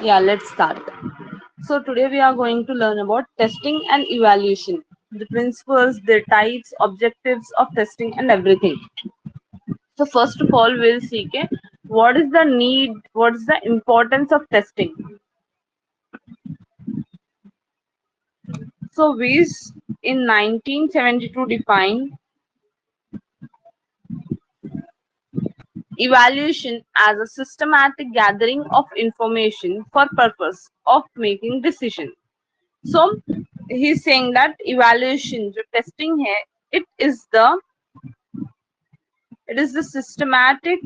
Yeah, let's start. So today we are going to learn about testing and evaluation, the principles, the types, objectives of testing and everything. So first of all, we'll see what is the need, what is the importance of testing. So Weiss in 1972 defined evaluation as a systematic gathering of information for purpose of making decisions. So he's saying that evaluation, जो testing है, it is the systematic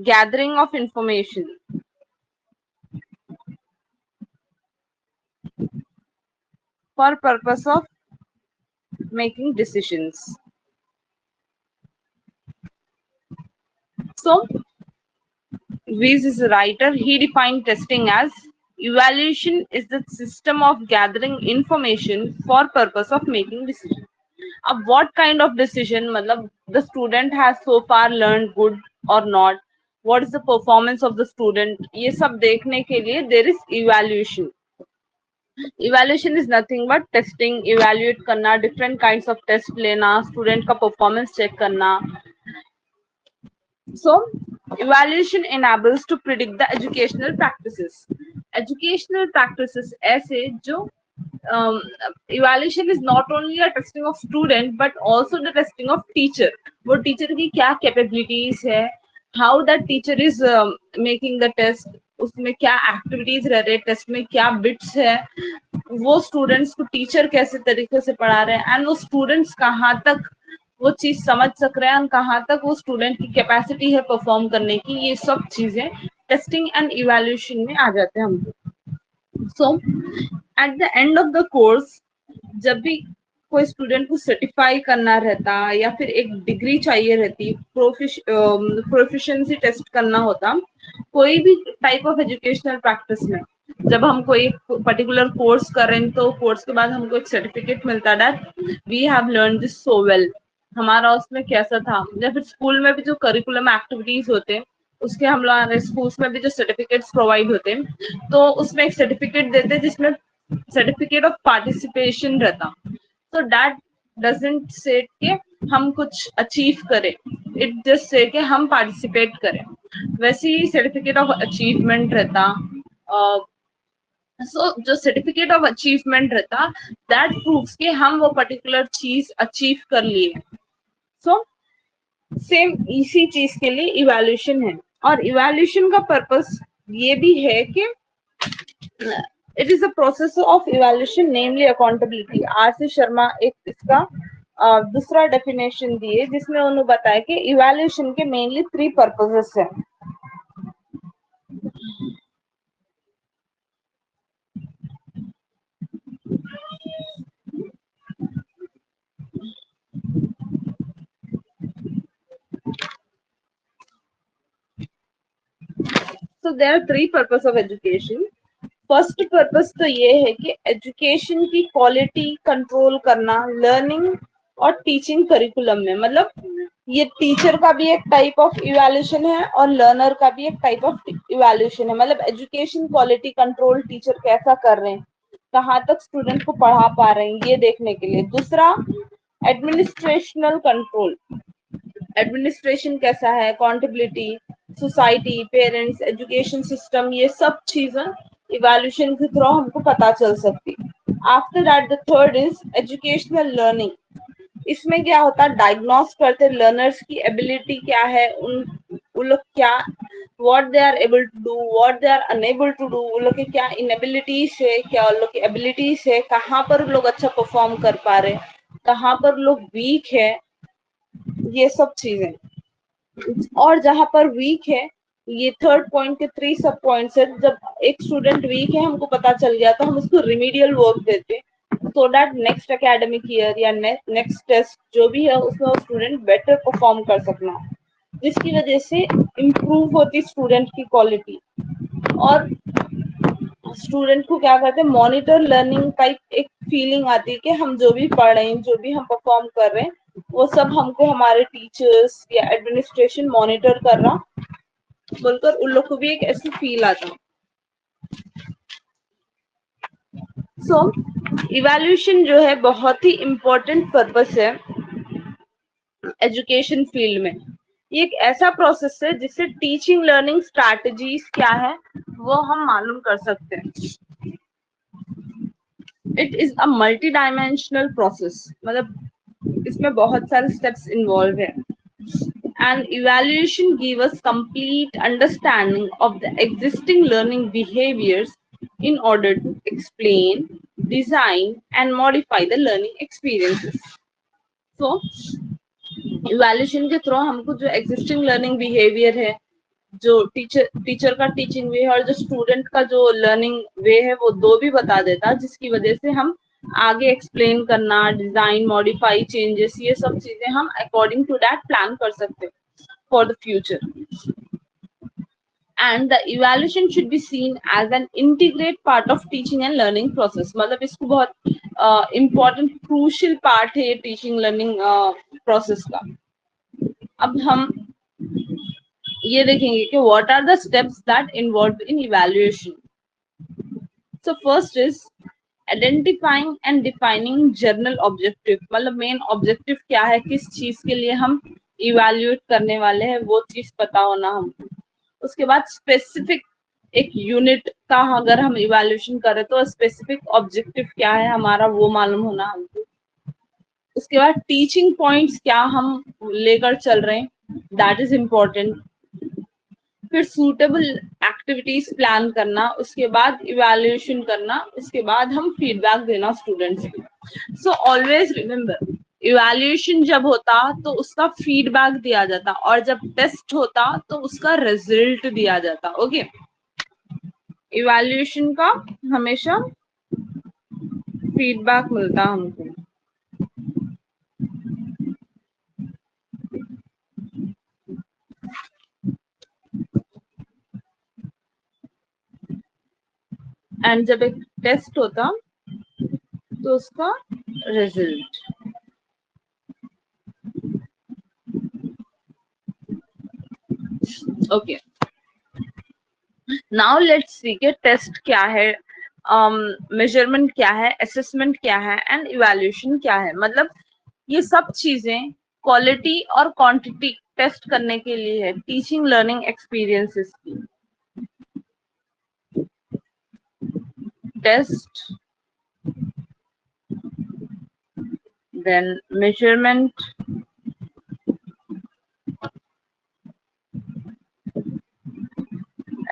gathering of information for purpose of making decisions. So Weiss is a writer. He defined testing as evaluation is the system of gathering information for purpose of making decisions. अब what kind of decision, मतलब the student has so far learned good or not, what is the performance of the student, ये सब देखने के लिए there is evaluation. Evaluation is nothing but testing, evaluate करना, different kinds of test लेना, student का performance check करना. So evaluation enables to predict the educational practices. Educational practices ऐसे जो evaluation is not only a testing of student but also the testing of teacher. वो teacher की क्या capabilities है, how that teacher is making the test, उसमें क्या activities रह रहे, टेस्ट में क्या बिट्स है, वो स्टूडेंट्स को टीचर कैसे तरीके से पढ़ा रहे हैं, एंड वो स्टूडेंट्स कहाँ तक वो चीज समझ सक रहे हैं और कहाँ तक वो स्टूडेंट की कैपेसिटी है परफॉर्म करने की, ये सब चीजें टेस्टिंग एंड इवैल्यूएशन में आ जाते हैं हमको. So at the end of the course, जब भी कोई स्टूडेंट को सर्टिफाई करना रहता या फिर एक डिग्री चाहिए रहती, प्रोफिशिएंसी टेस्ट करना होता, कोई भी टाइप ऑफ एजुकेशनल प्रैक्टिस में जब हम कोई पर्टिकुलर कोर्स करें तो कोर्स के बाद हमको एक सर्टिफिकेट मिलता है that we have learn this so well. हमारा उसमें कैसा था, या फिर स्कूल में भी जो करिकुलम एक्टिविटीज होते हैं उसके हम लोग स्कूल्स में भी जो सर्टिफिकेट्स प्रोवाइड होते हैं, तो उसमें एक सर्टिफिकेट देते हैं जिसमें सर्टिफिकेट ऑफ पार्टिसिपेशन रहता. तो दैट डजंट से कि हम कुछ अचीव करें, इट जस्ट से कि हम पार्टिसिपेट करें. वैसे ही सर्टिफिकेट ऑफ अचीवमेंट रहता. सो जो सर्टिफिकेट ऑफ अचीवमेंट रहता दैट प्रूव्स कि हम वो पर्टिकुलर चीज अचीव कर लिए. सो सेम इसी चीज के लिए इवैल्यूएशन है. और इवैल्यूएशन का पर्पस ये भी है कि it is a process of evaluation namely accountability. RC. Sharma एक इसका दूसरा डेफिनेशन दिए जिसमें उन्होंने बताया कि इवैल्यूएशन के मेनली 3 पर्पसेस हैं. So there are 3 purpose of education. First purpose तो ये है कि एजुकेशन की क्वालिटी कंट्रोल करना लर्निंग और टीचिंग करिकुलम में. मतलब ये टीचर का भी एक टाइप ऑफ इवैल्यूएशन है और लर्नर का भी एक टाइप ऑफ इवैल्यूएशन है. मतलब एजुकेशन क्वालिटी कंट्रोल टीचर कैसा कर रहे हैं, कहाँ तक स्टूडेंट को पढ़ा पा रहे हैं, ये देखने के लिए. दूसरा एडमिनिस्ट्रेशनल कंट्रोल, एडमिनिस्ट्रेशन कैसा है, accountability, society, parents, education system, ये सब चीजें इवैल्यूएशन के थ्रू हमको पता चल सकती. After that the third is educational learning. इसमें क्या होता है, डायग्नोस करते लर्नर्स की एबिलिटी क्या है, उन लोग क्या what they are able to do, what they are unable to do, उन लोग की क्या इनएबिलिटीज है, क्या उन लोग की एबिलिटीज है, कहाँ पर उन लोग अच्छा परफॉर्म कर पा रहे, कहाँ पर लोग वीक है, ये सब चीजें. और जहां पर वीक है, ये थर्ड पॉइंट के 3 सब पॉइंट्स है. जब एक स्टूडेंट वीक है हमको पता चल गया तो हम उसको रिमीडियल वर्क देते so that next academic year या नेक्स्ट टेस्ट जो भी है उसमें वो स्टूडेंट बेटर परफॉर्म कर सकना, जिसकी वजह से इम्प्रूव होती स्टूडेंट की क्वालिटी. और स्टूडेंट को क्या करते हैं, मॉनिटर लर्निंग टाइप एक फीलिंग आती है कि हम जो भी पढ़ रहे हैं, जो भी हम परफॉर्म कर रहे हैं वो सब हमको हमारे टीचर्स या एडमिनिस्ट्रेशन मॉनिटर कर रहा बोलकर उन लोग को भी एक ऐसी फील आता। सो इवैल्यूएशन जो है बहुत ही इम्पोर्टेंट पर्पस है एजुकेशन फील्ड में। ये एक ऐसा प्रोसेस है जिससे टीचिंग लर्निंग स्ट्रैटेजीज क्या है वो हम मालूम कर सकते हैं। It is a multi dimensional process, मतलब इसमें बहुत सारे स्टेप्स इन्वॉल्व है। And evaluation give us complete understanding of the existing learning behaviors in order to explain, design, and modify the learning experiences. So, evaluation के through हमको जो existing learning behaviour है, जो टीचर का टीचिंग वे है और जो स्टूडेंट का जो लर्निंग वे है, वो दो भी बता देता, जिसकी वजह से हम आगे एक्सप्लेन करना, डिजाइन, मॉडिफाई, चेंजेस, ये सब चीजें हम अकॉर्डिंग टू दैट प्लान कर सकते हैं for the future. And the evaluation should be seen as an integrate part of teaching and learning process, मतलब इसको बहुत इम्पोर्टेंट क्रूशियल पार्ट है टीचिंग लर्निंग प्रोसेस का। अब हम ये देखेंगे कि what are the steps that involve in evaluation. So first is identifying and defining general objective, मतलब मेन ऑब्जेक्टिव क्या है, किस चीज के लिए हम इवैल्यूएट करने वाले हैं, वो चीज पता होना हमको। उसके बाद स्पेसिफिक एक यूनिट का अगर हम इवैल्यूएशन करें तो स्पेसिफिक ऑब्जेक्टिव क्या है हमारा, वो मालूम होना हमको। उसके बाद टीचिंग पॉइंट्स क्या हम लेकर चल रहे हैं, दैट इज इम्पोर्टेंट। फिर सूटेबल एक्टिविटीज प्लान करना, उसके बाद इवैल्यूएशन करना, उसके बाद हम फीडबैक देना स्टूडेंट्स को। सो ऑलवेज रिमेम्बर, इवैल्यूएशन जब होता तो उसका फीडबैक दिया जाता, और जब टेस्ट होता तो उसका रिजल्ट दिया जाता। ओके, इवैल्यूएशन का हमेशा फीडबैक मिलता हमको। एंड जब एक टेस्ट होता तो उसका result. Okay, now let's see के टेस्ट क्या है, मेजरमेंट क्या है, असेसमेंट क्या है, एंड इवैल्यूएशन क्या है। मतलब ये सब चीजें क्वालिटी और क्वांटिटी टेस्ट करने के लिए है टीचिंग लर्निंग एक्सपीरियंसेस की। Test, then measurement,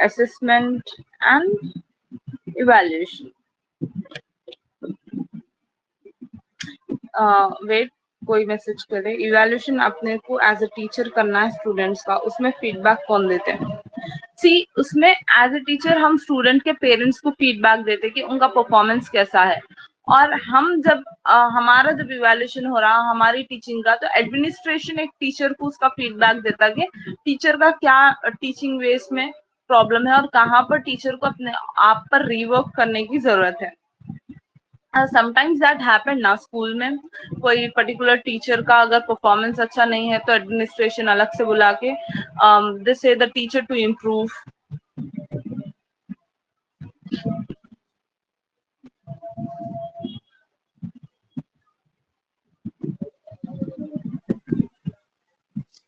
assessment and evaluation. Wait, कोई मैसेज करे, इवैल्यूएशन अपने को एज अ टीचर करना है स्टूडेंट्स का, उसमें फीडबैक कौन देते हैं? सी, उसमें एज अ टीचर हम स्टूडेंट के पेरेंट्स को फीडबैक देते कि उनका परफॉर्मेंस कैसा है। और हम जब हमारा जब इवैल्यूएशन हो रहा हमारी टीचिंग का, तो एडमिनिस्ट्रेशन एक टीचर को उसका फीडबैक देता कि टीचर का क्या टीचिंग वेस में प्रॉब्लम है और कहाँ पर टीचर को अपने आप पर रिवर्क करने की जरूरत है। समटाइम्स दैट हैपन ना, स्कूल में कोई पर्टिकुलर टीचर का अगर परफॉर्मेंस अच्छा नहीं है तो एडमिनिस्ट्रेशन अलग से बुला के दे से the teacher to improve.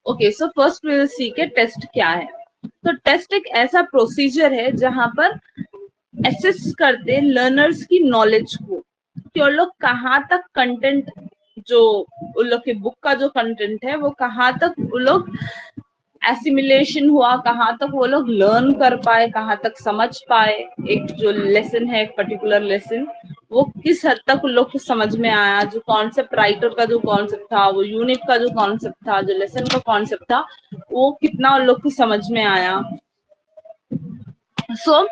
Okay, so first we will see के टेस्ट क्या है। तो टेस्ट एक ऐसा प्रोसीजर है जहां पर एसेस करते लर्नर्स की नॉलेज को कि वो लोग कहाँ तक कंटेंट, जो उन लोग के बुक का जो कंटेंट है वो कहाँ तक वो लोग एसिमिलेशन हुआ, कहाँ तक वो लोग लर्न कर पाए, कहाँ तक समझ पाए। एक जो लेसन है, एक पर्टिकुलर लेसन, वो किस हद तक उन लोग को समझ में आया, जो कॉन्सेप्ट राइटर का जो कॉन्सेप्ट था, वो यूनिट का जो कॉन्सेप्ट था, जो लेसन का कॉन्सेप्ट था, वो कितना उन लोग को समझ में आया। सो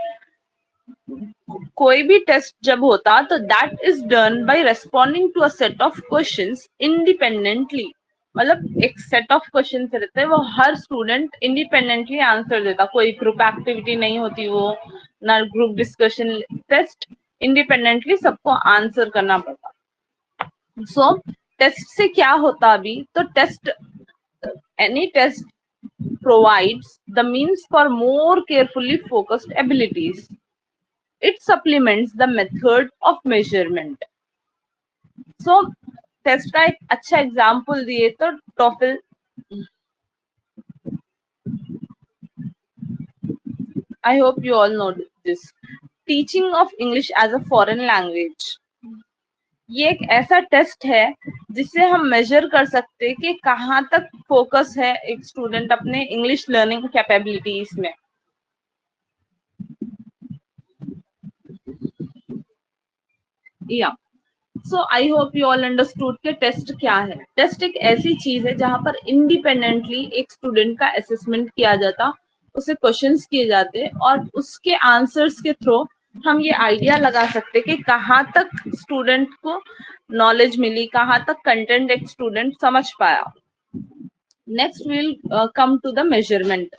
कोई भी टेस्ट जब होता तो that is done by responding to a set of questions independently, मतलब एक सेट ऑफ क्वेश्चन रहते हैं, वो हर स्टूडेंट इंडिपेंडेंटली आंसर देता, कोई ग्रुप एक्टिविटी नहीं होती, वो ना ग्रुप डिस्कशन, टेस्ट इंडिपेंडेंटली सबको आंसर करना पड़ता। सो टेस्ट से क्या होता अभी, तो test, any test provides the means for more carefully focused abilities. It supplements the method of measurement. So test का एक अच्छा एग्जाम्पल दिए तो टॉफल, I hope you all know this. Teaching of English as a foreign language. ये एक ऐसा test है जिससे हम मेजर कर सकते हैं कि कहाँ तक फोकस है एक स्टूडेंट अपने इंग्लिश लर्निंग कैपेबिलिटीज में. या so I hope you all understood के टेस्ट क्या है. टेस्ट एक ऐसी चीज है जहां पर इंडिपेंडेंटली एक स्टूडेंट का असेसमेंट किया जाता, उसे क्वेश्चंस किए जाते और उसके आंसर्स के थ्रू हम ये आइडिया लगा सकते कि कहाँ तक स्टूडेंट को नॉलेज मिली, कहाँ तक कंटेंट एक स्टूडेंट समझ पाया. Next will come to the measurement.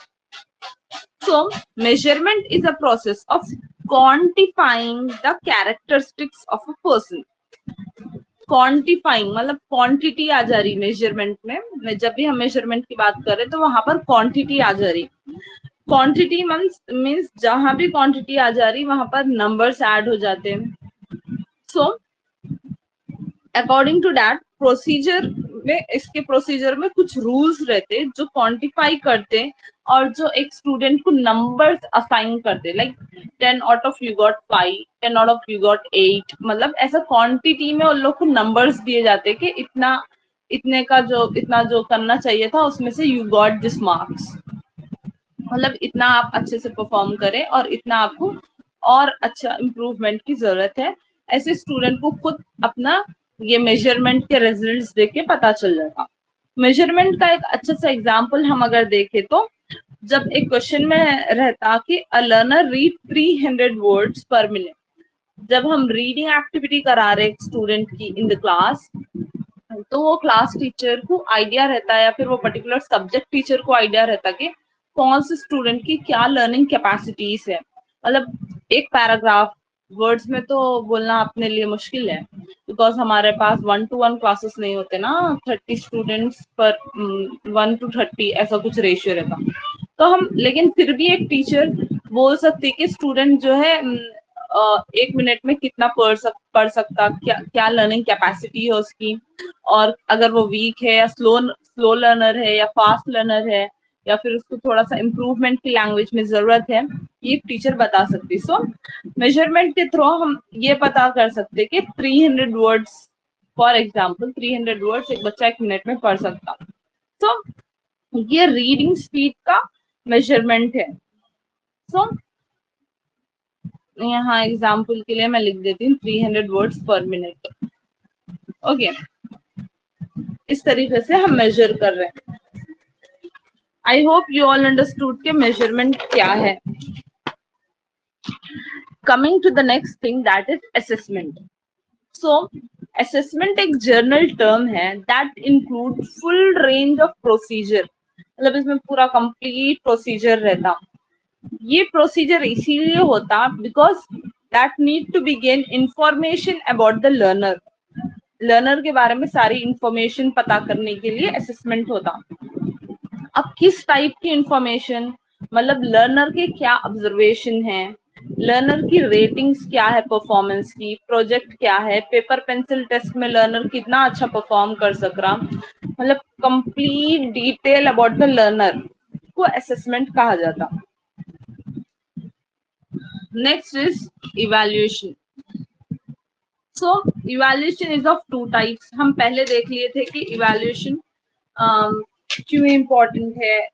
So measurement is a process of quantifying the characteristics of a person. Quantifying मतलब क्वांटिटी आ जा रही मेजरमेंट में. जब भी हम मेजरमेंट की बात कर रहे हैं तो वहां पर क्वांटिटी आ जा रही. क्वांटिटी मीन्स जहां भी क्वांटिटी आ जा रही वहां पर नंबर्स ऐड हो जाते हैं. So according to that procedure में, इसके प्रोसीजर में कुछ रूल्स रहते हैं जो क्वांटिफाई करते हैं और जो एक स्टूडेंट को नंबर्स असाइन करते, like 10 out of you got 5, 10 out of you got 8, मतलब ऐसा क्वांटिटी में उन लोग को नंबर्स दिए जाते कि इतना, इतने का जो इतना जो करना चाहिए था उसमें से यू गॉट दिस मार्क्स, मतलब इतना आप अच्छे से परफॉर्म करें और इतना आपको और अच्छा इम्प्रूवमेंट की जरूरत है. ऐसे स्टूडेंट को खुद अपना ये मेजरमेंट के रिजल्ट्स देख के पता चल जाएगा. मेजरमेंट का एक अच्छा सा एग्जांपल हम अगर देखें तो जब एक क्वेश्चन में रहता कि अ लर्नर रीड 300 वर्ड्स पर मिनट, जब हम रीडिंग एक्टिविटी करा रहे स्टूडेंट की इन द क्लास, तो वो क्लास टीचर को आइडिया रहता है या फिर वो पर्टिकुलर सब्जेक्ट टीचर को आइडिया रहता कि कौन से स्टूडेंट की क्या लर्निंग कैपेसिटीज है. मतलब एक पैराग्राफ वर्ड्स में तो बोलना अपने लिए मुश्किल है बिकॉज हमारे पास 1-to-1 क्लासेस नहीं होते ना, 30 स्टूडेंट्स पर 1-to-30 ऐसा कुछ रेशियो रहता. तो हम लेकिन फिर भी एक टीचर बोल सकती कि स्टूडेंट जो है 1 मिनट में कितना पढ़ सकता, क्या लर्निंग कैपेसिटी है उसकी, और अगर वो वीक है या स्लो लर्नर है या फास्ट लर्नर है या फिर उसको थोड़ा सा इम्प्रूवमेंट की लैंग्वेज में जरूरत है, ये टीचर बता सकती. सो मेजरमेंट के थ्रू हम ये पता कर सकते कि 300 वर्ड्स, फॉर एग्जाम्पल 300 वर्ड्स एक बच्चा 1 मिनट में पढ़ सकता. सो ये रीडिंग स्पीड का मेजरमेंट है. सो यहाँ एग्जाम्पल के लिए मैं लिख देती हूँ 300 वर्ड्स पर मिनट. ओके, इस तरीके से हम मेजर कर रहे हैं. I hope you all understood के मेजरमेंट क्या है. Coming to the next thing that is assessment. So assessment एक जर्नल टर्म है that include full range of procedure, मतलब इसमें पूरा कंप्लीट प्रोसीजर रहता. ये प्रोसीजर इसीलिए होता because that need to be gain information about the learner. Learner के बारे में सारी इंफॉर्मेशन पता करने के लिए असेसमेंट होता. अब किस टाइप की इंफॉर्मेशन, मतलब लर्नर के क्या ऑब्जर्वेशन है, लर्नर की रेटिंग्स क्या है परफॉर्मेंस की, प्रोजेक्ट क्या है, पेपर पेंसिल टेस्ट में लर्नर कितना अच्छा परफॉर्म कर सक रहा, मतलब complete detail about the learner को असेसमेंट कहा जाता. Next is evaluation. So evaluation is of 2 types. हम पहले देख लिए थे कि इवैल्यूएशन क्यों इम्पोर्टेंट है.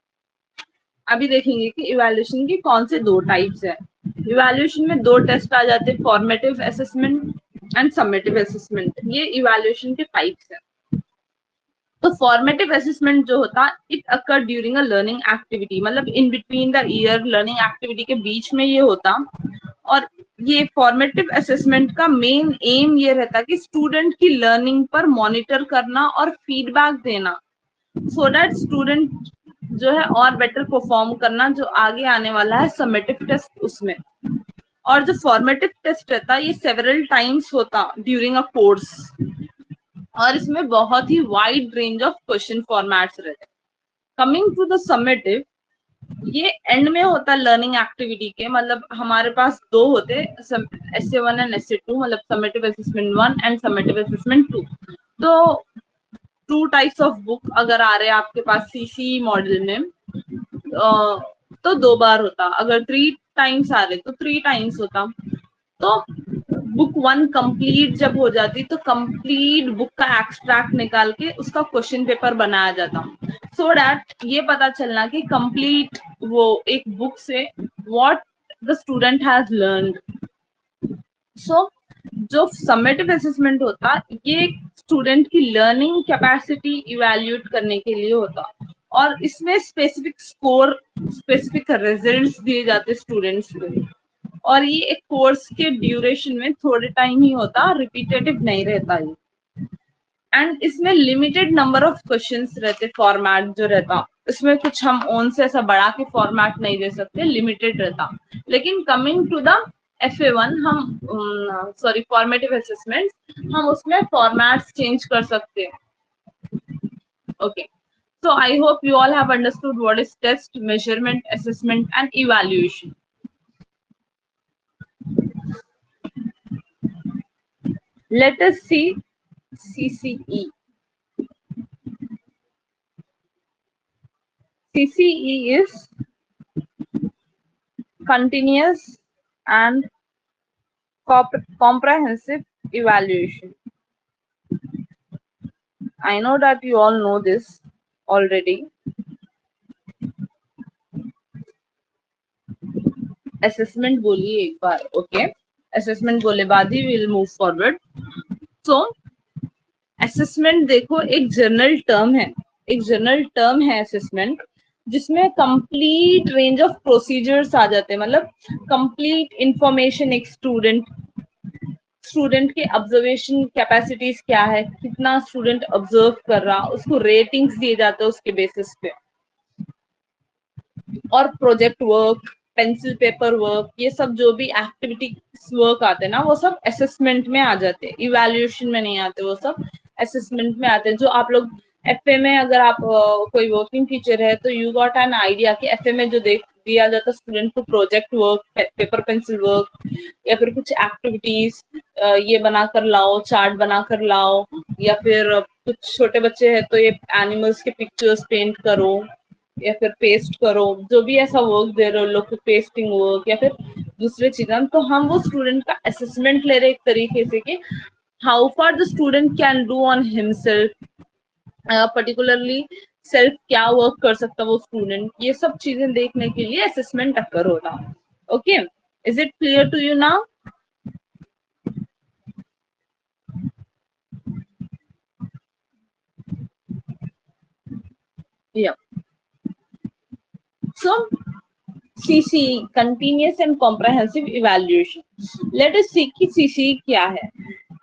अभी देखेंगे कि इवैल्यूएशन की कौन से 2 टाइप्स है. इवैल्यूएशन में 2 टेस्ट आ जाते हैं, formative assessment and summative assessment. ये इवैल्यूएशन के टाइप्स है. तो फॉर्मेटिव असेसमेंट जो होता it occur during a learning activity, मतलब in between the year learning activity के बीच में ये होता. और ये फॉर्मेटिव असेसमेंट का मेन एम ये रहता कि स्टूडेंट की लर्निंग पर मॉनिटर करना और फीडबैक देना, सो दैट स्टूडेंट जो है और बेटर परफॉर्म करना जो आगे आने वाला है समेटिव टेस्ट उसमें. और जो फॉर्मेटिव टेस्ट रहता है ये सेवरल टाइम्स होता ड्यूरिंग अ कोर्स, और इसमें बहुत ही wide range of question formats रहते हैं। कमिंग टू द समेटिव, ये एंड में होता है लर्निंग एक्टिविटी के, मतलब हमारे पास दो होते हैं, SA1 एंड SA2, मतलब summative assessment 1 and summative assessment 2। तो 2 टाइप्स ऑफ बुक अगर आ रहे हैं आपके पास CC मॉडल में, तो 2 बार होता। अगर 3 टाइम्स आ रहे तो 3 टाइम्स होता। तो बुक 1 कंप्लीट जब हो जाती तो कंप्लीट बुक का एक्सट्रैक्ट निकाल के उसका क्वेश्चन पेपर बनाया जाता, सो दैट ये पता चलना कि कंप्लीट वो एक बुक से what the student has learned. So जो समेटिव असेसमेंट होता, ये स्टूडेंट की लर्निंग कैपेसिटी इवैल्यूएट करने के लिए होता, और इसमें स्पेसिफिक स्कोर, स्पेसिफिक रिजल्ट्स दिए जाते स्टूडेंट्स को। और ये एक कोर्स के ड्यूरेशन में थोड़े टाइम ही होता, रिपीटेटिव नहीं रहता ये। एंड इसमें लिमिटेड नंबर ऑफ क्वेश्चंस रहते, फॉर्मेट जो रहता इसमें कुछ हम ओन से ऐसा बढ़ा के फॉर्मेट नहीं दे सकते, लिमिटेड रहता। लेकिन कमिंग टू द FA1, हम सॉरी फॉर्मेटिव असेसमेंट, हम उसमें फॉर्मेट्स चेंज कर सकते हैं। Okay, so I hope you all have understood what is test, measurement, assessment and evaluation. Let us see CCE. CCE is continuous and comprehensive evaluation. I know that you all know this already. Assessment बोलिए एक बार, okay? Assessment बोले बाद ही we'll move forward. So assessment देखो एक general term है, एक general term है assessment, जिसमें कंप्लीट रेंज ऑफ प्रोसीजर्स आ जाते हैं, मतलब कंप्लीट इंफॉर्मेशन एक स्टूडेंट के ऑब्जर्वेशन कैपेसिटीज क्या है, कितना स्टूडेंट ऑब्जर्व कर रहा, उसको रेटिंग्स दिए जाते हैं उसके बेसिस पे। और project work, pencil paper work, ये सब जो भी एक्टिविटी वर्क आते हैं ना, वो सब असेसमेंट में आ जाते हैं, इवैल्यूएशन में नहीं आते, वो सब असेसमेंट में आते हैं। जो आप लोग FA में, अगर आप कोई वर्किंग टीचर है तो यू गॉट एन आइडिया कि FA में जो दिया जाता स्टूडेंट को project work, paper pencil work, या फिर कुछ एक्टिविटीज, ये बनाकर लाओ, चार्ट बनाकर लाओ, या फिर कुछ छोटे बच्चे हैं तो ये एनिमल्स के पिक्चर्स पेंट करो, या फिर पेस्ट करो, जो भी ऐसा वर्क दे रहे हो लोग, पेस्टिंग वर्क या फिर दूसरे चीजें, तो हम वो स्टूडेंट का असेसमेंट ले रहे एक तरीके से कि how far the student can do on himself, particularly self क्या वर्क कर सकता वो स्टूडेंट, ये सब चीजें देखने के लिए असेसमेंट अकर होता। Okay, is it clear to you now? Yeah. So CCE, continuous and comprehensive evaluation. Let us see कि CCE क्या है.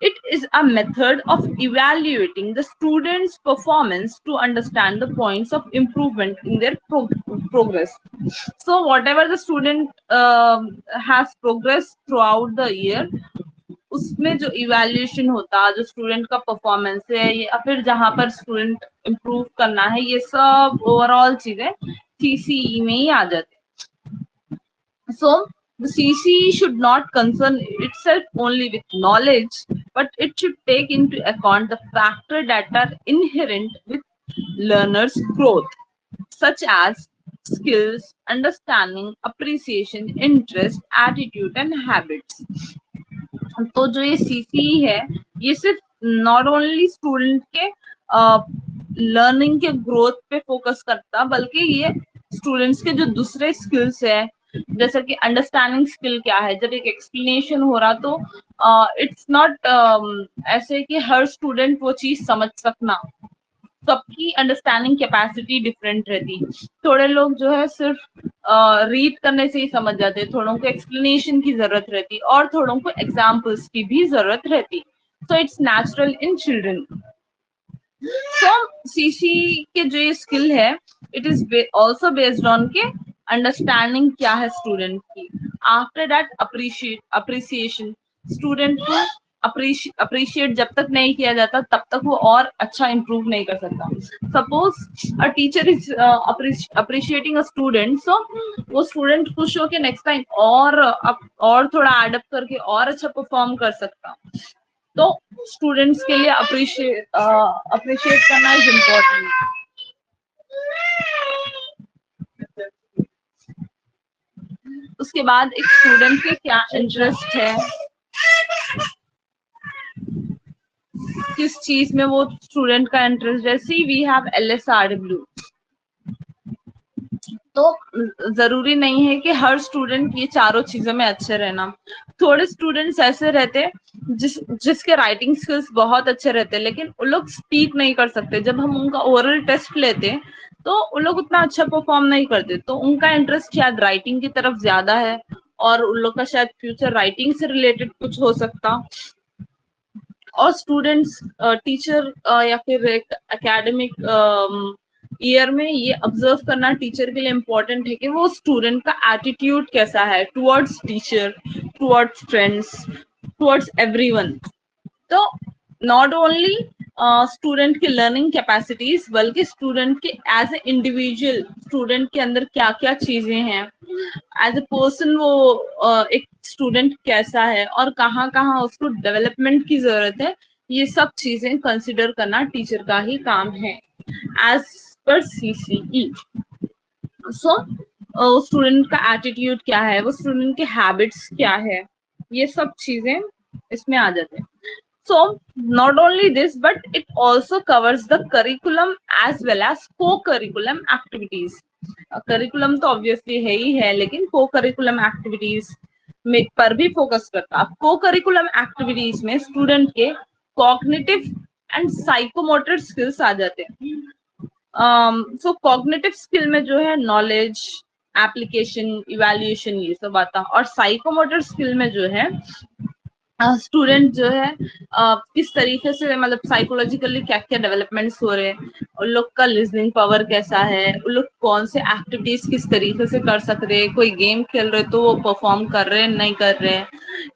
It is a method of evaluating the student's performance to understand the points of improvement in their progress. So whatever the student has progressed throughout the year, उसमें जो evaluation होता, जो student का performance है या फिर जहां पर स्टूडेंट इम्प्रूव करना है, ये सब ओवरऑल चीजें CCE में ही आ जाती है। So the CCE should not concern itself only with knowledge, but it should take into account the factors that are inherent with learners' growth, such as skills, understanding, appreciation, interest, attitude, and habits. तो जो ये CCE है, ये सिर्फ not only student के learning के growth पे focus करता, बल्कि ये स्टूडेंट्स के जो दूसरे स्किल्स है, जैसे कि अंडरस्टैंडिंग स्किल क्या है, जब एक एक्सप्लेनेशन हो रहा तो इट्स नॉट ऐसे कि हर स्टूडेंट वो चीज समझ सकना, सबकी अंडरस्टैंडिंग कैपेसिटी डिफरेंट रहती। थोड़े लोग जो है सिर्फ रीड करने से ही समझ जाते, थोड़ों को एक्सप्लेनेशन की जरूरत रहती, और थोड़ों को एग्जाम्पल्स की भी जरूरत रहती। So it's natural in children. So CC के जो ये स्किल है, it is also based on के अंडरस्टैंडिंग क्या है स्टूडेंट की, आफ्टर दैट अप्रिसिएशन, स्टूडेंट को अप्रिशिएट जब तक नहीं किया जाता तब तक वो और अच्छा इम्प्रूव नहीं कर सकता. Suppose a teacher is appreciating a student, so वो स्टूडेंट खुश होके नेक्स्ट टाइम और थोड़ा एडअप करके और अच्छा परफॉर्म कर सकता. तो स्टूडेंट्स के लिए अप्रिशिएट करना इज इम्पोर्टेंट. उसके बाद एक स्टूडेंट के क्या इंटरेस्ट है, किस चीज में वो स्टूडेंट का इंटरेस्ट है. सी वी हैव LSRW. तो जरूरी नहीं है कि हर स्टूडेंट ये चारों चीजों में अच्छे रहना. थोड़े स्टूडेंट्स ऐसे रहते जिसके राइटिंग स्किल्स बहुत अच्छे रहते, लेकिन वो लोग स्पीक नहीं कर सकते. जब हम उनका ओरल टेस्ट लेते तो वो लोग उतना अच्छा परफॉर्म नहीं करते. तो उनका इंटरेस्ट शायद राइटिंग की तरफ ज्यादा है, और उन लोग का शायद फ्यूचर राइटिंग से रिलेटेड कुछ हो सकता. और स्टूडेंट्स टीचर या फिर एक एकेडमिक ईयर में ये ऑब्जर्व करना टीचर के लिए इम्पोर्टेंट है कि वो स्टूडेंट का एटीट्यूड कैसा है towards teacher, towards friends, towards everyone. तो नॉट ओनली स्टूडेंट की लर्निंग कैपेसिटीज, बल्कि स्टूडेंट के एज ए इंडिविजुअल स्टूडेंट के अंदर क्या क्या चीजें हैं, एज ए पर्सन वो एक स्टूडेंट कैसा है और कहाँ कहाँ उसको डेवलपमेंट की जरूरत है. ये सब चीजें कंसिडर करना टीचर का ही काम है एज पर CCE. सो स्टूडेंट का एटीट्यूड क्या है, वो स्टूडेंट के हैबिट्स क्या है, ये सब चीजें इसमें आ जाते हैं. So not only this, but it also covers the curriculum as well as co-curriculum activities. Curriculum तो ऑब्वियसली है ही है, लेकिन को करिकुलम एक्टिविटीज में पर भी फोकस करता. अब को करिकुलम एक्टिविटीज में स्टूडेंट के कॉग्निटिव एंड साइकोमोटर स्किल्स आ जाते हैं. सो कॉग्निटिव स्किल में जो है नॉलेज, एप्लीकेशन, इवैल्यूएशन, ये सब आता. और साइकोमोटर स्किल में जो है स्टूडेंट जो है किस तरीके से, मतलब साइकोलॉजिकली क्या क्या डेवलपमेंट्स हो रहे हैं, उन लोग का लिसनिंग पावर कैसा है, उन लोग कौन से एक्टिविटीज किस तरीके से कर सकते हैं, कोई गेम खेल रहे तो वो परफॉर्म कर रहे हैं नहीं कर रहे हैं,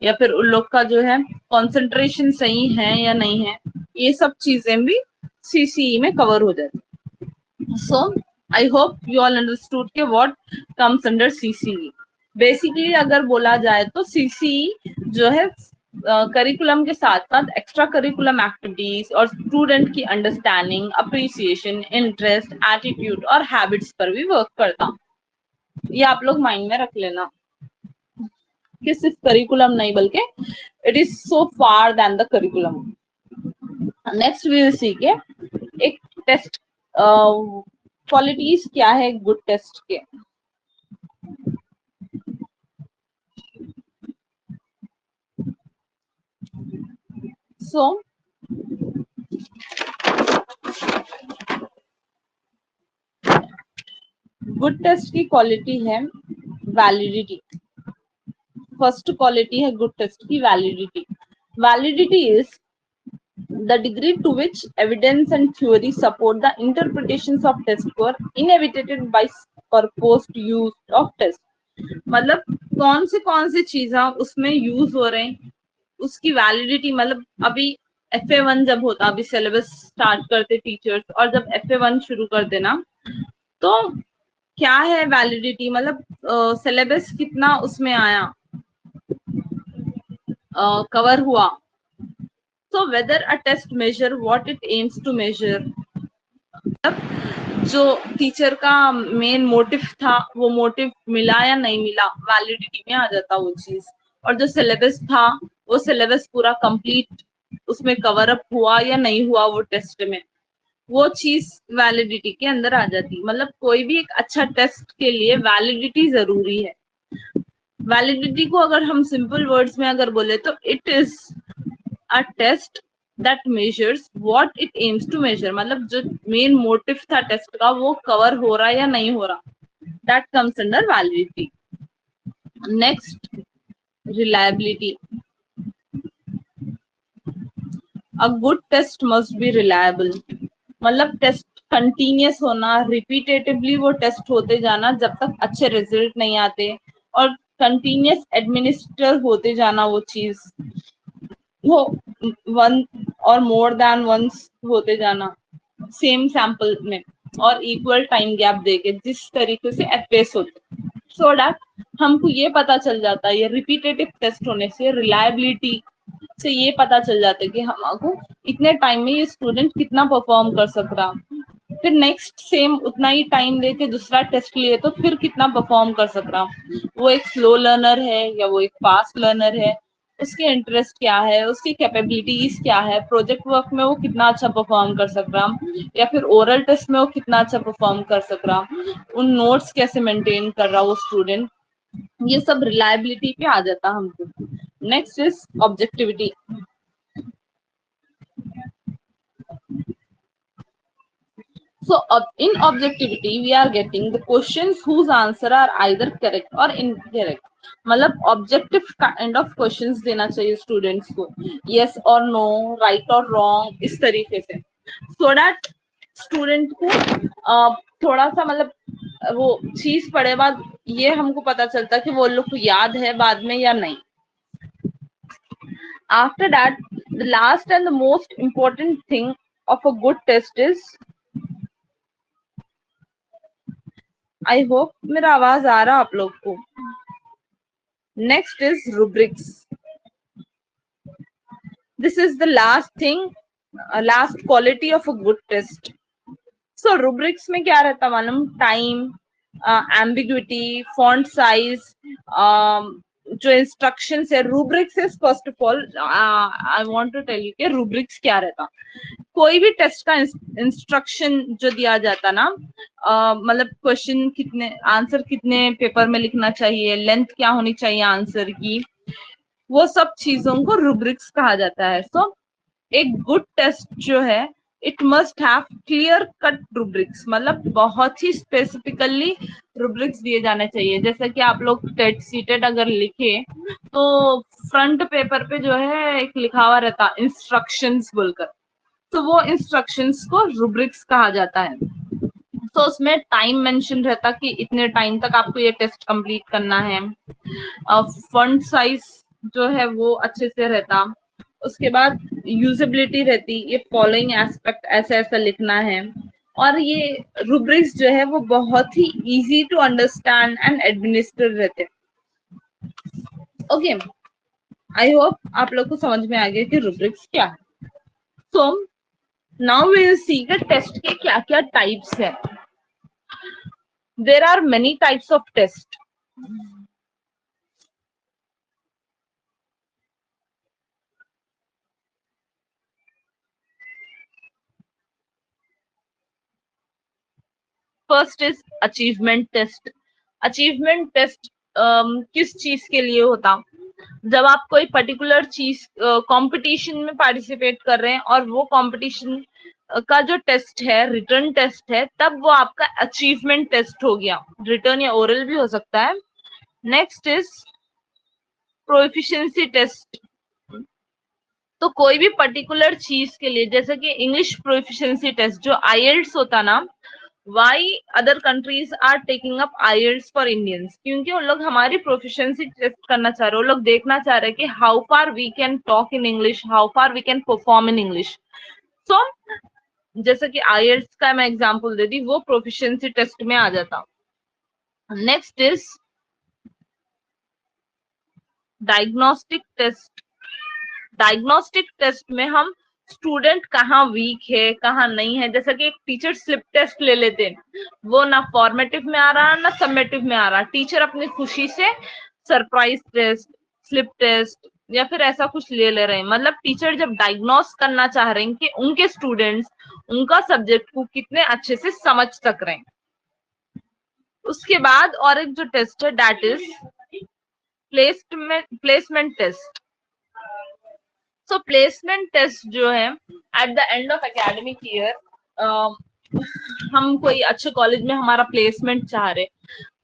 या फिर उन लोग का जो है कंसंट्रेशन सही है या नहीं है. ये सब चीजें भी CCE में कवर हो जाती. So I hope you all understood के what comes under CCE. Basically अगर बोला जाए तो CCE जो है करिकुलम के साथ साथ एक्स्ट्रा करिकुलम एक्टिविटीज और स्टूडेंट की अंडरस्टैंडिंग, अप्रिसिएशन, इंटरेस्ट, एटीट्यूड और हैबिट्स पर भी वर्क करता. ये आप लोग माइंड में रख लेना कि सिर्फ करिकुलम नहीं, बल्कि it is so far than the curriculum. Next we will see के एक टेस्ट क्वालिटीज क्या है गुड टेस्ट के. सो गुड टेस्ट की क्वालिटी है वैलिडिटी. फर्स्ट क्वालिटी है गुड टेस्ट की validity. Validity is the degree to which evidence and theory support the interpretations of test score inevitable by purposed use of test. मतलब कौन से चीजें उसमें use हो रहे हैं, उसकी वैलिडिटी. मतलब अभी FA1 जब होता, अभी सिलेबस स्टार्ट करते टीचर्स, और जब FA1 शुरू करते ना, तो क्या है वैलिडिटी, मतलब सिलेबस कितना उसमें आया, कवर हुआ. So whether a test measure what it aims to measure, जो टीचर का मेन मोटिव था वो मोटिव मिला या नहीं मिला, वैलिडिटी में आ जाता वो चीज. और जो सिलेबस था वो सिलेबस पूरा कंप्लीट उसमें कवर अप हुआ या नहीं हुआ वो टेस्ट में, वो चीज वैलिडिटी के अंदर आ जाती. मतलब कोई भी एक अच्छा टेस्ट के लिए वैलिडिटी जरूरी है. वैलिडिटी को अगर हम सिंपल वर्ड्स में अगर बोले तो it is a test that measures what it aims to measure. मतलब जो मेन मोटिव था टेस्ट का वो कवर हो रहा है या नहीं हो रहा, that comes under validity. Next, reliability. A good test must be reliable. मतलब टेस्ट कंटिन्यूस होना, रिपीटेटिवली वो टेस्ट होते जाना जब तक अच्छे रिजल्ट नहीं आते, और कंटिन्यूस एडमिनिस्टर होते जाना वो चीज. वो वन और मोर देन वंस होते जाना सेम सैंपल में, और इक्वल टाइम गैप देके जिस तरीके से एफएस होते, सो दैट हमको ये पता चल जाता है, ये रिपीटेटिव टेस्ट होने से रिलायबिलिटी से ये पता चल जाता है कि हमको इतने टाइम में ये स्टूडेंट कितना परफॉर्म कर सक रहा, फिर नेक्स्ट सेम उतना ही टाइम लेके दूसरा टेस्ट लिए तो फिर कितना परफॉर्म कर सक रहा, वो एक स्लो लर्नर है या वो एक फास्ट लर्नर है, उसके इंटरेस्ट क्या है, उसकी कैपेबिलिटीज क्या है, प्रोजेक्ट वर्क में वो कितना अच्छा परफॉर्म कर सक रहा, या फिर ओरल टेस्ट में वो कितना अच्छा परफॉर्म कर सक रहा, उन नोट्स कैसे मेंटेन कर रहा वो स्टूडेंट, ये सब रिलायबिलिटी पे आ जाता हमको। Next is objectivity. So in objectivity, we are getting the questions whose answer are either correct or incorrect. मतलब ऑब्जेक्टिव काइंड ऑफ क्वेश्चंस देना चाहिए स्टूडेंट्स को, यस और नो, राइट और रॉन्ग, इस तरीके से, सो दैट स्टूडेंट को थोड़ा सा मतलब वो चीज पढ़े बाद ये हमको पता चलता कि वो लोग को याद है बाद में या नहीं। After that, the last and the most important thing of a good test is, I hope मेरा आवाज आ रहा आप लोग को। Next is rubrics. This is the last thing, last quality of a good test. So rubrics में क्या रहता मालूम, टाइम, ambiguity, font size, जो इंस्ट्रक्शंस है, rubrics is first of all, I want to tell you कि rubrics क्या रहता। कोई भी टेस्ट का इंस्ट्रक्शन जो दिया जाता ना, मतलब क्वेश्चन कितने, आंसर कितने पेपर में लिखना चाहिए, लेंथ क्या होनी चाहिए आंसर की, वो सब चीजों को रूब्रिक्स कहा जाता है। सो एक गुड टेस्ट जो है, it must have clear cut rubrics, मतलब बहुत ही स्पेसिफिकली रूब्रिक्स दिए जाने चाहिए। जैसे कि आप लोग टेट सीटेड अगर लिखे तो फ्रंट पेपर पे जो है एक लिखा हुआ रहता इंस्ट्रक्शंस बोलकर, तो वो इंस्ट्रक्शंस को रूब्रिक्स कहा जाता है। तो उसमें टाइम मेंशन रहता कि इतने टाइम तक आपको ये टेस्ट कंप्लीट करना है, फॉन्ट साइज जो है वो अच्छे से रहता, उसके बाद यूजेबिलिटी रहती, ये फॉलोइंग एस्पेक्ट ऐसा ऐसा लिखना है, और ये रूब्रिक्स जो है वो बहुत ही easy to understand and administer रहते। ओके, आई होप आप लोग को समझ में आ गया कि रूब्रिक्स क्या है। So now we will see कि टेस्ट के क्या क्या टाइप्स है। There are many types of test. First is achievement test. Achievement test किस चीज के लिए होता, जब आप कोई पर्टिकुलर चीज कंपटीशन में पार्टिसिपेट कर रहे हैं और वो कंपटीशन का जो टेस्ट है रिटर्न टेस्ट है, तब वो आपका अचीवमेंट टेस्ट हो गया, रिटर्न या ओरल भी हो सकता है। Next is proficiency test. तो कोई भी पर्टिकुलर चीज के लिए, जैसे कि इंग्लिश प्रोफिशिएंसी टेस्ट जो आईएलटीएस होता ना, why other countries are taking up IELTS for Indians, क्योंकि वो लोग हमारी प्रोफिशिएंसी टेस्ट करना चाह रहे हैं, वो लोग देखना चाह रहे हैं कि how far we can talk in English, how far we can perform in English. So जैसे कि आईएलटीएस का मैं एग्जांपल दे दी, वो प्रोफिशिएंसी टेस्ट में आ जाता। Next is diagnostic test. Diagnostic test में हम स्टूडेंट कहाँ वीक है कहाँ नहीं है, जैसे कि एक टीचर स्लिप टेस्ट ले लेते हैं, वो ना फॉर्मेटिव में आ रहा ना सबमेटिव में आ रहा, टीचर अपनी खुशी से सरप्राइज टेस्ट, स्लिप टेस्ट या फिर ऐसा कुछ ले ले रहे हैं, मतलब टीचर जब डायग्नोस करना चाह रहे हैं कि उनके स्टूडेंट्स उनका सब्जेक्ट को कितने अच्छे से समझ सक रहे हैं। उसके बाद और एक जो टेस्ट है that is placement test. So placement test जो है at the end of academic year, हम कोई अच्छे कॉलेज में हमारा प्लेसमेंट चाह रहे,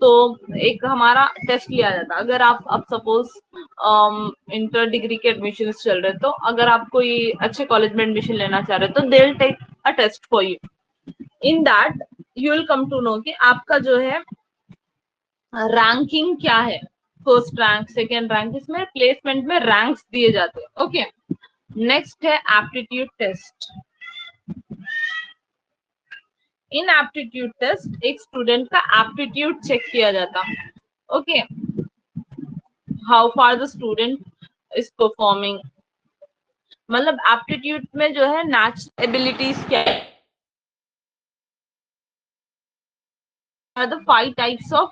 तो एक हमारा टेस्ट लिया जाता। अगर आप सपोज इंटर डिग्री के एडमिशन चल रहे, तो अगर आप कोई अच्छे कॉलेज में एडमिशन लेना चाह रहे तो they will take a test for you. In that you will come to know कि आपका जो है रैंकिंग क्या है, फर्स्ट रैंक, सेकेंड रैंक, इसमें प्लेसमेंट में रैंक्स दिए जाते हैं। ओके, नेक्स्ट है aptitude test. In aptitude test एक स्टूडेंट का एप्टीट्यूड चेक किया जाता। Okay, how far the student is performing, मतलब एप्टीट्यूड में जो है नेचुरल एबिलिटीज क्या are the 5 types of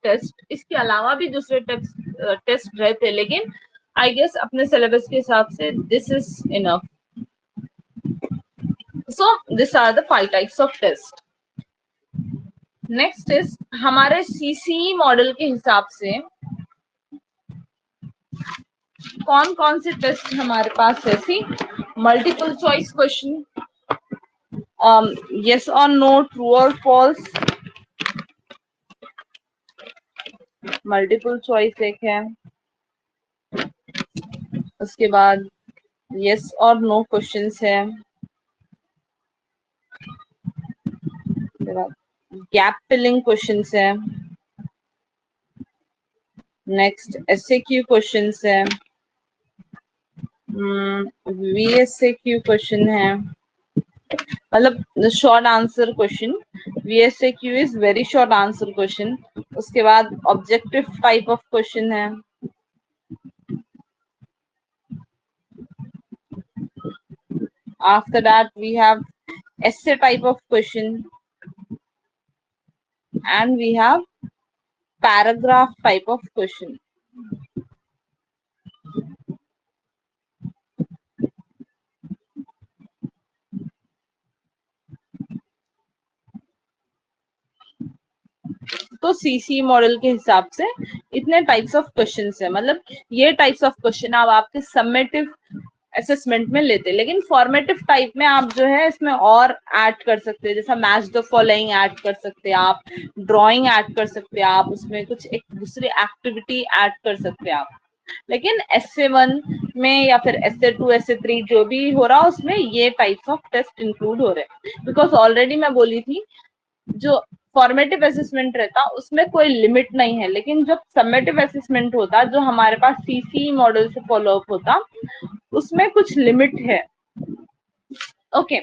test. इसके अलावा भी दूसरे टेस्ट रहते, लेकिन आई गेस अपने सिलेबस के हिसाब से this is enough. So this are the 5 types of test. Next is हमारे सीसीई मॉडल के हिसाब से कौन कौन से टेस्ट हमारे पास है। C, multiple choice question, yes or no, true or false, multiple choice एक है। उसके बाद yes और no क्वेश्चंस है। उसके बाद गैप फिलिंग क्वेश्चंस है। नेक्स्ट एसएक्यू क्वेश्चंस है। वीएसएक्यू क्वेश्चन है, मतलब short answer question. VSAQ is very short answer question. उसके बाद ऑब्जेक्टिव टाइप ऑफ क्वेश्चन है। After that, we have essay type of question, and we have paragraph type of question. तो CC model के हिसाब से इतने टाइप्स ऑफ क्वेश्चंस है, मतलब ये टाइप्स ऑफ क्वेश्चन आप आपके सबमिटिव असेसमेंट में लेते हैं। लेकिन फॉर्मेटिव टाइप में आप जो है इसमें और ऐड कर सकते हैं, जैसा मैच द फॉलोइंग ऐड कर सकते हैं आप, ड्राइंग ऐड कर सकते हैं आप, उसमें कुछ एक दूसरी एक्टिविटी ऐड कर सकते हैं आप। लेकिन essay 1 में या फिर essay 2 essay 3 जो भी हो रहा उसमें ये टाइप्स ऑफ टेस्ट इंक्लूड हो रहे हैं। बिकॉज ऑलरेडी मैं बोली थी, जो फॉर्मेटिव असेसमेंट रहता उसमें कोई लिमिट नहीं है, लेकिन जब समेटिव असेसमेंट होता जो हमारे पास सीसी मॉडल से फॉलो अप होता उसमें कुछ लिमिट है। Okay,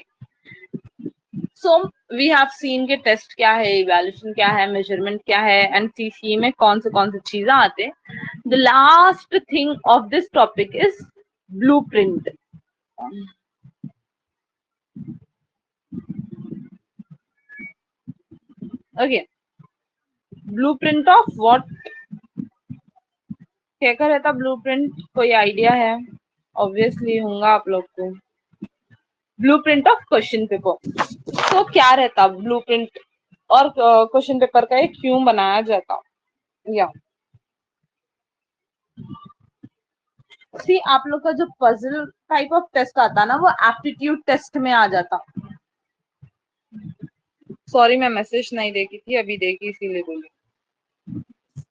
so we have seen के टेस्ट क्या है, इवैल्यूएशन क्या है, मेजरमेंट क्या है, एंड सीसी में कौन से चीजें आते हैं। The last thing of this topic is blueprint. Okay, blueprint of what, क्या कर रहता ब्लूप्रिंट, कोई आइडिया है? ऑब्वियसली होगा आप लोग को। ब्लूप्रिंट ऑफ क्वेश्चन पेपर, तो क्या रहता ब्लूप्रिंट और क्वेश्चन पेपर का ये क्यों बनाया जाता? या सी, आप लोग का जो पजल टाइप ऑफ टेस्ट आता ना वो एप्टीट्यूड टेस्ट में आ जाता। सॉरी, मैं मैसेज नहीं देखी थी, अभी देखी इसीलिए बोली।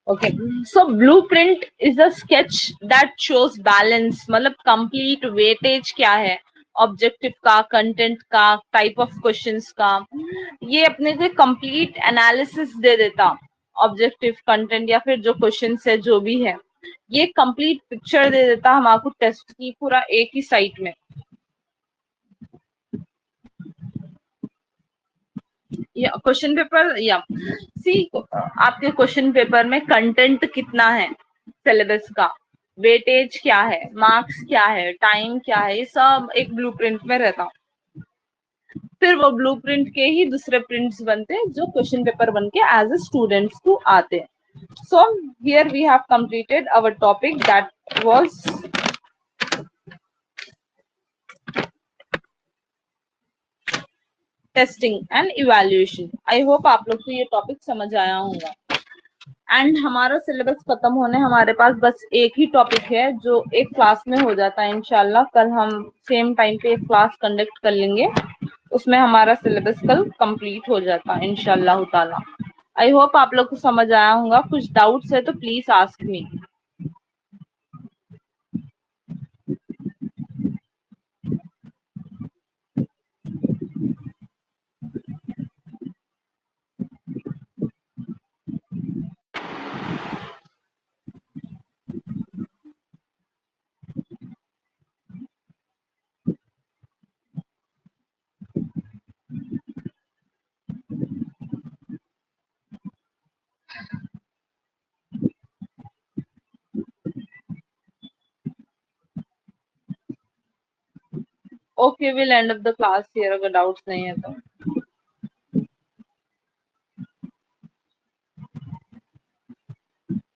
Okay, so blueprint is a sketch that shows balance, मतलब कंप्लीट वेटेज क्या है ऑब्जेक्टिव का, कंटेंट का, टाइप ऑफ क्वेश्चंस का। ये अपने को कंप्लीट एनालिसिस दे देता, ऑब्जेक्टिव, कंटेंट या फिर जो क्वेश्चंस है जो भी है, ये कंप्लीट पिक्चर दे देता हमारे टेस्ट की पूरा एक ही साइट में। या क्वेश्चन पेपर, या सी, आपके क्वेश्चन पेपर में कंटेंट कितना है सिलेबस का, वेटेज क्या है, मार्क्स क्या है, टाइम क्या है, ये सब एक ब्लूप्रिंट में रहता। फिर वो ब्लूप्रिंट के ही दूसरे प्रिंट्स बनते हैं जो क्वेश्चन पेपर बन के एज ए स्टूडेंट्स को आते हैं। So here we have completed our topic that was testing and evaluation. I hope आप लोग को ये टॉपिक समझ आया होगा। एंड हमारा सिलेबस खत्म होने हमारे पास बस एक ही टॉपिक है जो एक क्लास में हो जाता है। इंशाल्लाह कल हम सेम टाइम पे एक क्लास कंडक्ट कर लेंगे, उसमें हमारा सिलेबस कल कंप्लीट हो जाता है इंशाल्लाह ताला। आई होप आप लोग को समझ आया होगा। कुछ डाउट्स है तो please ask me. Okay, will and of the class here, अगर डाउट्स नहीं है तो।